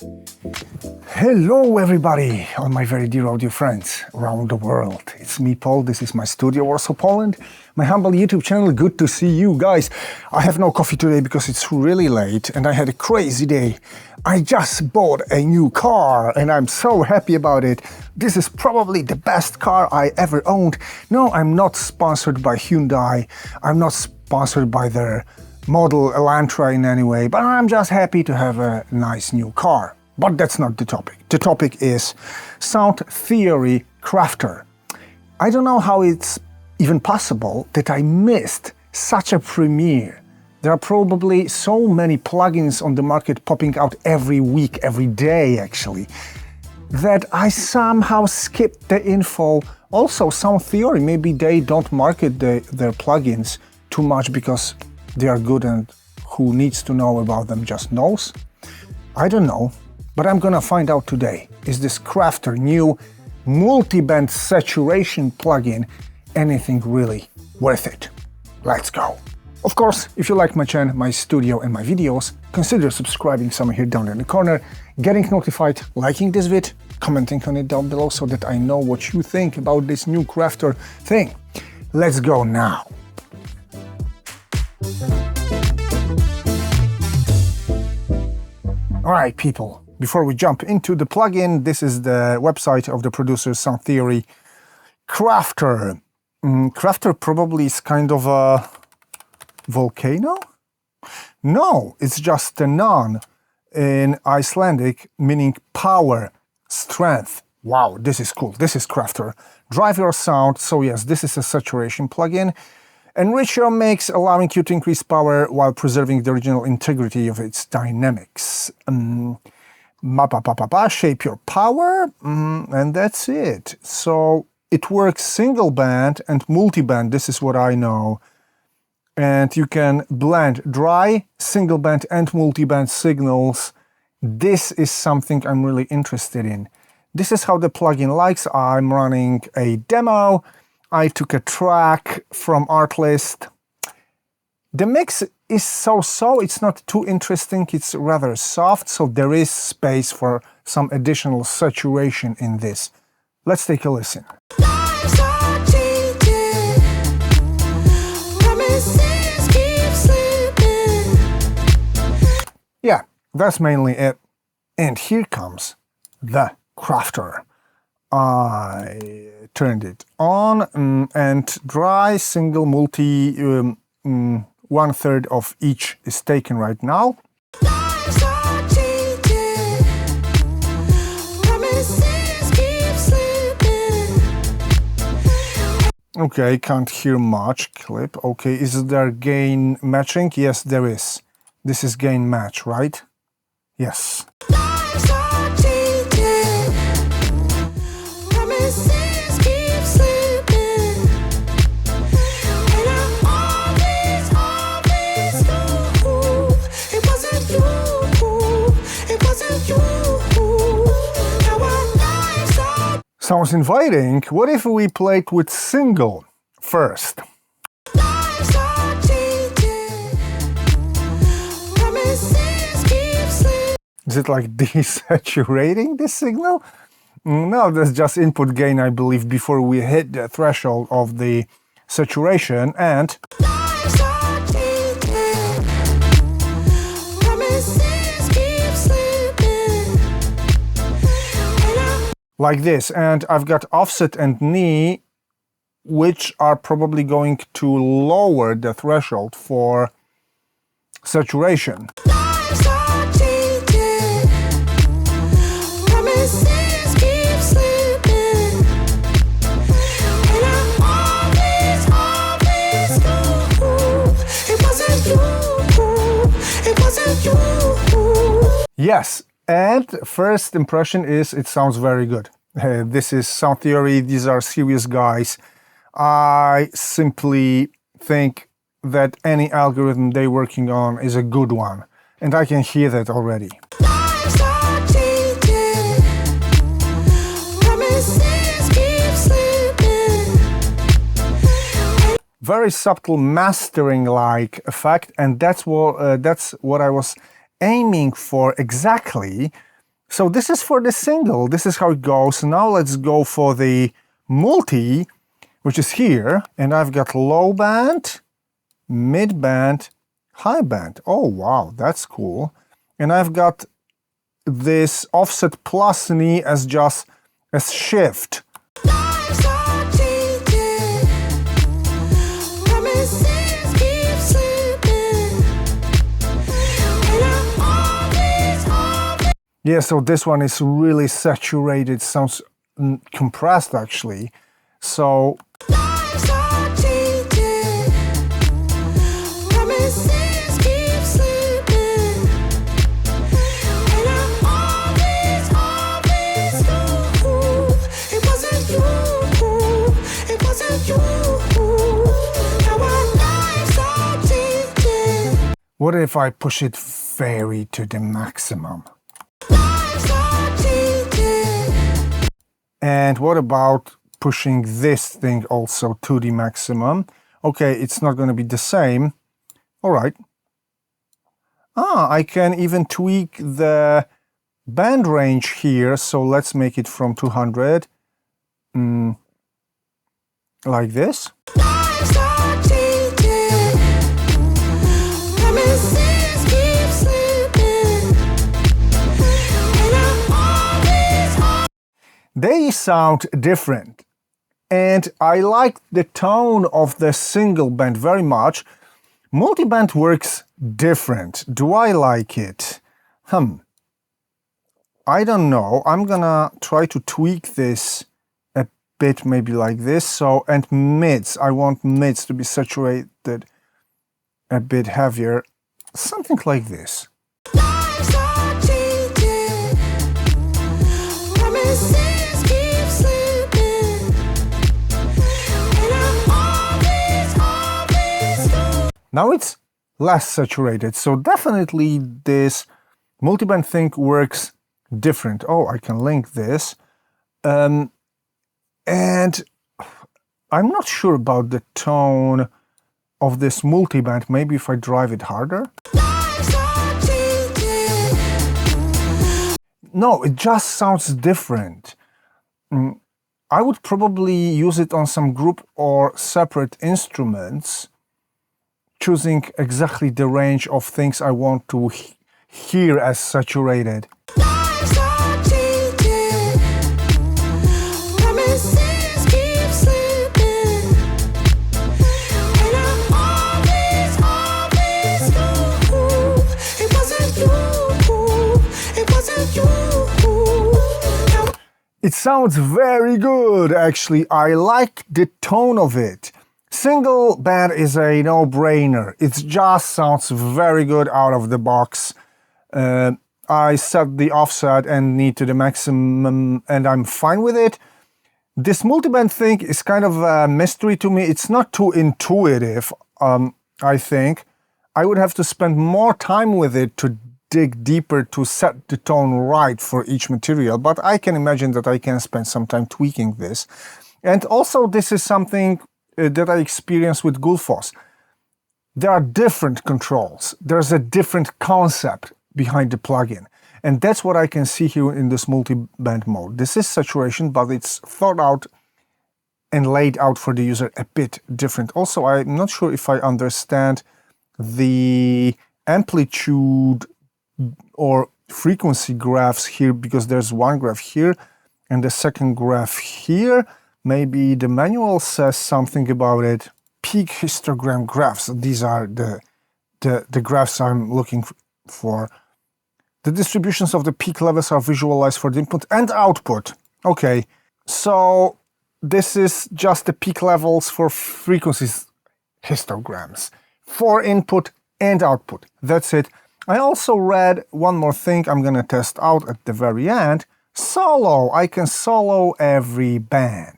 Hello everybody, all my very dear audio friends around the world. It's me, Paul. This is my studio, Warsaw, Poland. My humble YouTube channel. Good to see you guys. I have no coffee today because it's really late and I had a crazy day. I just bought a new car and I'm so happy about it. This is probably the best car I ever owned. No, I'm not sponsored by Hyundai. I'm not sponsored by their model Elantra in any way, but I'm just happy to have a nice new car. But that's not the topic. The topic is Soundtheory Kraftur. I don't know how it's even possible that I missed such a premiere. There are probably so many plugins on the market popping out every week, every day actually, that I somehow skipped the info. Also, Soundtheory, maybe they don't market their plugins too much because they are good and who needs to know about them just knows. I don't know. But I'm gonna find out today, is this Kraftur new multiband saturation plugin anything really worth it? Let's go! Of course, if you like my channel, my studio and my videos, consider subscribing somewhere here down in the corner, getting notified, liking this vid, commenting on it down below so that I know what you think about this new Kraftur thing. Let's go now! Alright people, before we jump into the plugin, this is the website of the producer Soundtheory. Kraftur. Kraftur probably is kind of a volcano? No, it's just a noun in Icelandic, meaning power, strength. Wow, this is cool. This is Kraftur. Drive your sound. So yes, this is a saturation plugin. Enrich your mix, allowing you to increase power while preserving the original integrity of its dynamics. Shape your power, and that's it. So it works single band and multiband, this is what I know. And you can blend dry, single band and multiband signals. This is something I'm really interested in. This is how the plugin likes. I'm running a demo. I took a track from Artlist. The mix is so-so, it's not too interesting, it's rather soft, so there is space for some additional saturation in this. Let's take a listen. Yeah, that's mainly it. And here comes the Kraftur. I turned it on and dry, single, multi, 1/3 of each is taken right now. Okay, can't hear much clip. Okay, is there gain matching? Yes, there is. This is gain match, right? Yes. Sounds inviting. What if we played with single first? Is it like desaturating the signal? No, that's just input gain, I believe, before we hit the threshold of the saturation and like this, and I've got offset and knee, which are probably going to lower the threshold for saturation. Yes. And first impression is it sounds very good. This is Soundtheory, these are serious guys. I simply think that any algorithm they're working on is a good one. And I can hear that already. Very subtle mastering-like effect, and that's what I was aiming for exactly So this is for the single, this is how it goes. Now let's go for the multi, which is here, and I've got low band, mid band, high band. Oh wow, that's cool. And I've got this offset plus knee as just as shift. Yeah, so this one is really saturated, sounds compressed actually. So what if I push it very to the maximum? And what about pushing this thing also to the maximum? Okay, it's not going to be the same. All right. I can even tweak the band range here. So let's make it from 200, like this. They sound different, and I like the tone of the single band very much. Multiband works different. Do I like it? I don't know. I'm gonna try to tweak this a bit, maybe like this. So, and mids, I want mids to be saturated a bit heavier, something like this. Now it's less saturated, so definitely this multiband thing works different. Oh, I can link this. And I'm not sure about the tone of this multiband. Maybe if I drive it harder. No, it just sounds different. I would probably use it on some group or separate instruments, choosing exactly the range of things I want to hear as saturated. It sounds very good, actually. I like the tone of it. Single band is a no-brainer. It just sounds very good out of the box. I set the offset and knee to the maximum, and I'm fine with it. This multiband thing is kind of a mystery to me. It's not too intuitive, I think. I would have to spend more time with it to dig deeper to set the tone right for each material, but I can imagine that I can spend some time tweaking this. And also, this is something that I experienced with Gullfoss. There are different controls. There's a different concept behind the plugin. And that's what I can see here in this multi-band mode. This is saturation, but it's thought out and laid out for the user a bit different. Also, I'm not sure if I understand the amplitude or frequency graphs here, because there's one graph here and the second graph here. Maybe the manual says something about it. Peak histogram graphs. These are the graphs I'm looking for. The distributions of the peak levels are visualized for the input and output. Okay, so this is just the peak levels for frequencies histograms for input and output. That's it. I also read one more thing I'm gonna test out at the very end. Solo. I can solo every band.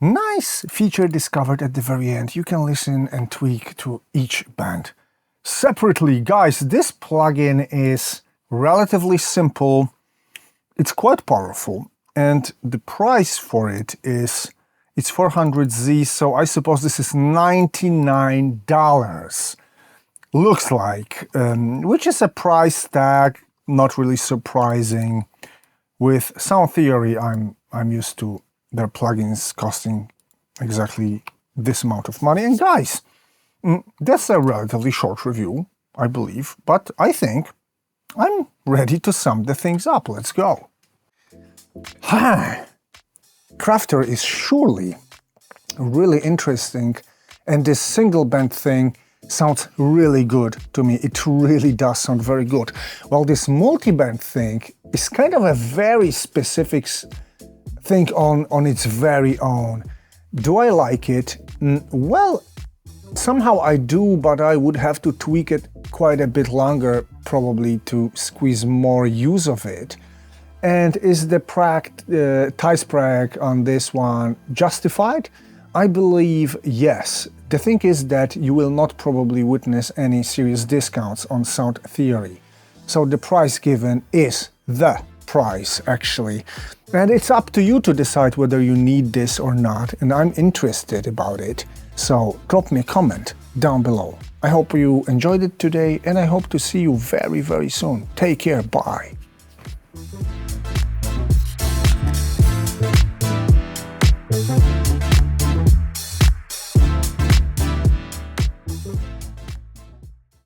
Nice feature discovered at the very end. You can listen and tweak to each band separately. Guys, this plugin is relatively simple. It's quite powerful. and the price for it is, it's 400Z, so I suppose this is $99. Looks like, which is a price tag, not really surprising. With Soundtheory, I'm used to their plugins costing exactly this amount of money. And guys, that's a relatively short review, I believe, but I think I'm ready to sum the things up. Let's go. Kraftur is surely really interesting, and this single band thing sounds really good to me. It really does sound very good. While this multiband thing is kind of a very specific thing on its very own. Do I like it? Well, somehow I do, but I would have to tweak it quite a bit longer, probably, to squeeze more use of it. And is the tie sprag on this one justified? I believe yes. The thing is that you will not probably witness any serious discounts on Soundtheory. So the price given is the price, actually. And it's up to you to decide whether you need this or not, and I'm interested about it. So drop me a comment down below. I hope you enjoyed it today, and I hope to see you very, very soon. Take care, bye.